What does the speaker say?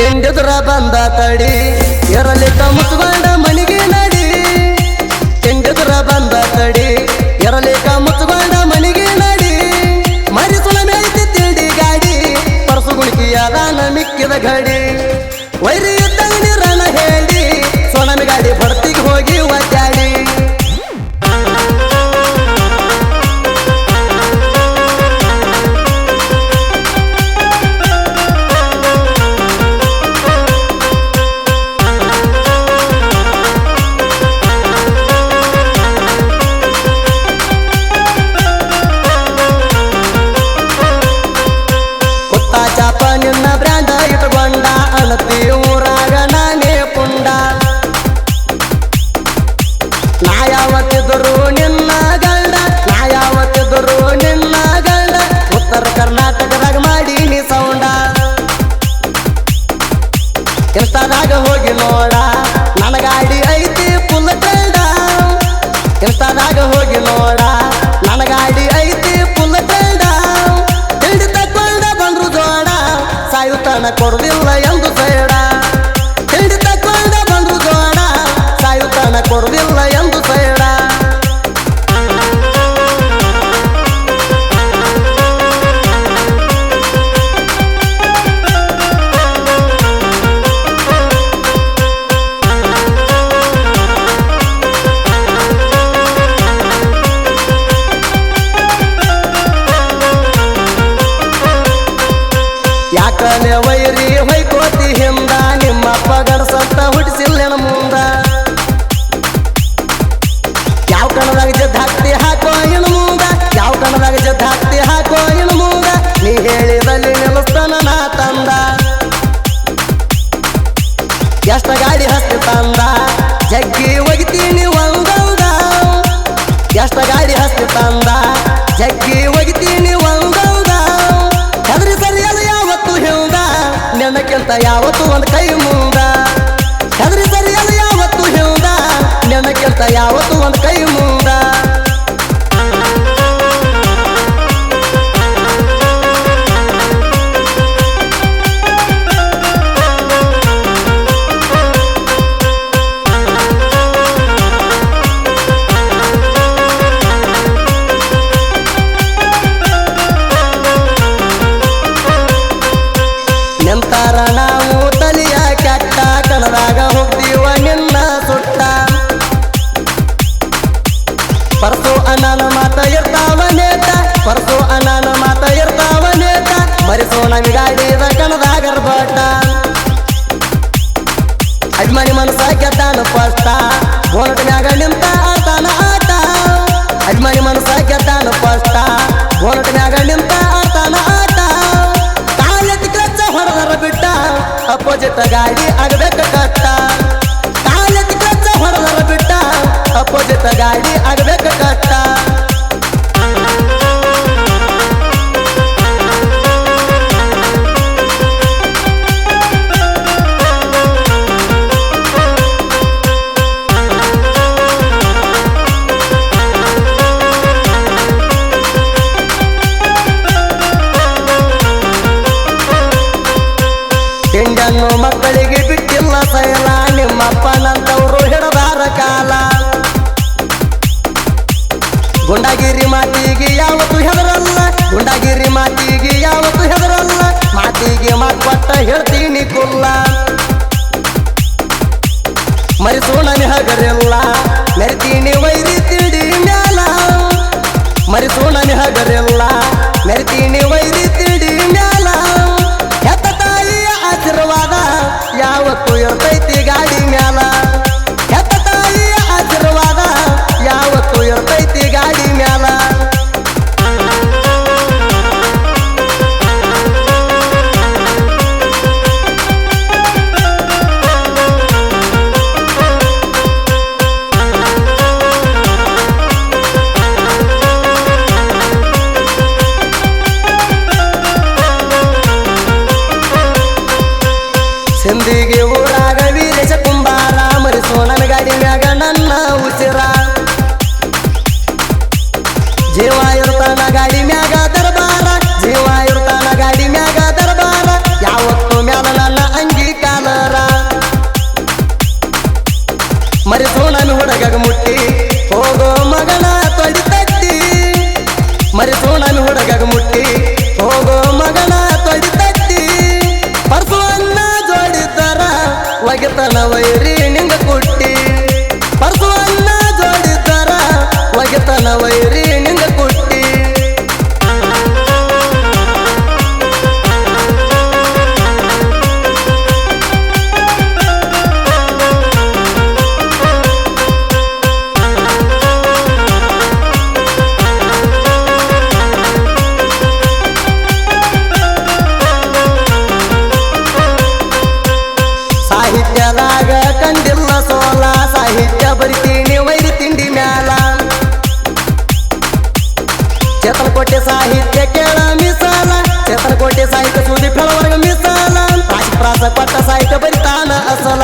ತಿಂಡಿದ್ರ ಬಂದ ತಡಿ ಎರಲಿಕ ಮುಚ್ಕೊಂಡ ಮನಿಗೆ ನಡಿ ತಿಂಡಿದ್ರ ಬಂದ ತಡಿ ಎರಲಿಕ ಮುಚ್ಕೊಂಡ ಮನಿಗೆ ನಡಿ ಮರಿಸುಳ ಮೇಯ್ತಿ ತಿಂಡಿ ಗಾಡಿ ಪರಸು ಗುಣಿಕಿಯಾದಾನ ಮಿಕ್ಕಿದ ಘಡಿ ವೈರಿ ಇದ್ದಂಗ ನಿರಣ ಹೇಳಿ ಸೋನಮಿ ಗಾಡಿ ಭರ್ತಿಗೆ ಹೋಗಿ ಒದ್ದಾಡಿ ಚಾಪ ನಿನ್ನ ಬ್ರ್ಯಾಂಡ ಇಟ್ಕೊಂಡ ಅಳತಿ ಊರಾಗ ನಾನೇ ಪುಂಡ ನಾ ಯಾವತ್ತಿದ್ರು ನಿನ್ನ ಗಂಡ ನಾ ಯಾವತ್ತಿದ್ರು ನಿನ್ನ ಗಂಡ ಉತ್ತರ ಕರ್ನಾಟಕದಾಗ ಮಾಡೀನಿ ಸೌಂಡ ಇನ್ಸ್ಟಾದಾಗ ಹೋಗಿ ನೋಡ ನನ್ನ ಗಾಡಿ ಐತಿ ಫುಲ್ ಟ್ರೆಂಡ ಇನ್ಸ್ಟಾದಾಗ ಹೋಗಿ ನೋಡ ನನ್ನ ಗಾಡಿ ಐತಿ ಫುಲ್ ಟ್ರೆಂಡ ಸಾಯುತ್ತಾನ ಕೊಡುದಿಲ್ಲ ಎಂದು ಸೈಡ ತಿಂಡಿ ತಕ್ಕೊಂಡ ಬಂದ್ರು ಜೋಡ ಸಾಯುತ್ತಾನ ಕೊಡುದಿಲ್ಲ ಎಂದು ಸೈಡ ಯಾಕಲೆ ವೈರಿ ಹೊಯ್ಕೋತಿ ಹಿಂದ ನಿಮ್ಮಪ್ಪ ಗಡಸಂತ ಹುಟ್ಟಿಸಿಲ್ಲೆನ ಮುಂದ ಯಾವ ಕಣದಾಗ ಜದ್ ಹಾಕ್ತಿ ಹಾಕೋ ಇನ್ನು ಮುಂದ ಯಾವ ಕಣದಾಗ ಜದ್ ಹಾಕ್ತಿ ಹಾಕೋ ಇನ್ನು ಮುಂದ ನೀ ಹೇಳಿದಲ್ಲಿ ನಿಲ್ಲಿಸ್ತಾನ ನಾ ತಂದ ಎಷ್ಟ ಗಾಡಿ ಹಸ್ತಿ ತಂದ ಜಗ್ಗಿ ಒಗಿತೀನಿ ಒಂದೌದ ಎಷ್ಟ ಗಾಡಿ ಹಸ್ತಿ ತಂದ ಜಗ್ಗಿ ಒಗಿತೀನಿ ಒಂದೌದ ಹೆದರಿ ಸರಿಯಲ್ಲ ಯಾವತ್ತು ಹಿಂದ ನೆನಕ್ಕಿಂತ ಯಾವತ್ತು ಒಂದು ಕೈ ಮುಂದ ಹೆದರಿ ಸರಿಯಲ್ಲ ಯಾವತ್ತು ಹಿಂದ ನೆನಕ್ಕಿಂತ ಯಾವತ್ತು ಒಂದು ಕೈ ಮುಂದ ನಿಂತಾರ ನಾವು ತಲಿಯ ಕೆಟ್ಟ ಕಣದಾಗ ಹೋಗ್ತೀವ ನಿನ್ನ ಸುಟ್ಟ ಪರಸು ಅನಾನ ಮಾತ ಇರ್ತಾವ ನೇತ ಪರಸು ಅನಾನ ಮಾತ ಇರ್ತಾವ ನೇತ ಮರಿಸೋ ನಮಿ ಗಾಡಿದ ಕಣದಾಗ ಬಟ್ಟ ಅಭಿಮಾನಿ ಮನಸ ಗೆದ್ದಾನ ಫಸ್ಟ ಬೋನಟ್ ಮ್ಯಾಗ ನಿಂತ ಆತಾನ ಆಟ ಅಭಿಮಾನಿ ಮನಸ ಗೆದ್ದಾನ ಫಸ್ಟ ಬೋನಟ್ ಮ್ಯಾಗ ನಿಂತ ಆತಾನ ಆಟ ಹೊರದರ ಬಿಟ್ಟ ಅಪೋಸಿಟ್ ಗಾಡಿ ಆಗಬೇಕ ಕಟ್ಟ ಕಾಲಕ್ಕೆ ಕಚ್ಚ ಹೊರದರ ಬಿಟ್ಟ ಅಪೋಸಿಟ್ ಗಾಡಿ ಆಗಬೇಕ ಕಟ್ಟ ತಿಂಡನ್ನು ಮಕ್ಕಳಿಗೆ ಬಿಟ್ಟಿಲ್ಲ ಸೈಲ ನಿಮ್ಮಪ್ಪನಂತವ್ರು ಹಿಡದಾರ ಕಾಲ ಗುಂಡಗಿರಿ ಮಾತಿಗೆ ಯಾವತ್ತು ಹೆದರಲ್ಲ ಗುಂಡಗಿರಿ ಮಾತಿಗೆ ಯಾವತ್ತು ಹೆದರಲ್ಲ ಮಾತಿಗೆ ಮಾತು ಕೊಟ್ಟ ಹೇಳ್ತೀನಿ ಕುಲ್ಲ ಮರಿಸೋಣನಿ ಹಗರಿಲ್ಲ ಮೆರಿತೀನಿ ವೈರಿ ತಿಳಿ ಮ್ಯಾಲ ಮರಿಸೋಣನಿ ಹಗರಿಲ್ಲ ಮೆರಿತೀನಿ ವೈರಿ ತಿಳಿ ಮ್ಯಾಲ ಹೆತ್ತ ತಾಯಿಯ ಆಶೀರ್ವಾದ ಯಾವತ್ತು ಇರ್ತೈತಿ ಗಾಡಿ ಮ್ಯಾಲ ಹೆತ್ತ ತಾಯಿಯ ಆಶೀರ್ವಾದ ಯಾವತ್ತು ಇರ್ತೈತಿ ಗಾಡಿ ಮ್ಯಾಲ ಒಗಿತನ ವೈರಿ ನಿಂಗ ಕುಟ್ಟಿ ಪರಸುವನ್ನ ಜೋಡಿದ್ದಾರ ಒಗಿತನ ವೈರಿ ನಿಂಗ ಕುಟ್ಟಿ ಸಾಹಿತ್ಯದಾಗ ಕಂಡಿಲ್ಲ ಸೋಲ ಸಾಹಿತ್ಯ ಬರಿತೀನಿ ವೈರಿ ತಿಂಡಿ ಮ್ಯಾಲ ಚೇತನಕೋಟೆ ಸಾಹಿತ್ಯ ಕೇಳ ಮಿಸಾಲ ಚೇತನಕೋಟೆ ಸಾಹಿತ್ಯ ಸುದೀಪ್ ಹೇಳವರ್ಗ ಮಿಸಾಲ ಪ್ರಾಸ ಕೊಟ್ಟ ಸಾಹಿತ್ಯ ಬರಿತಾನ ಅಸಲ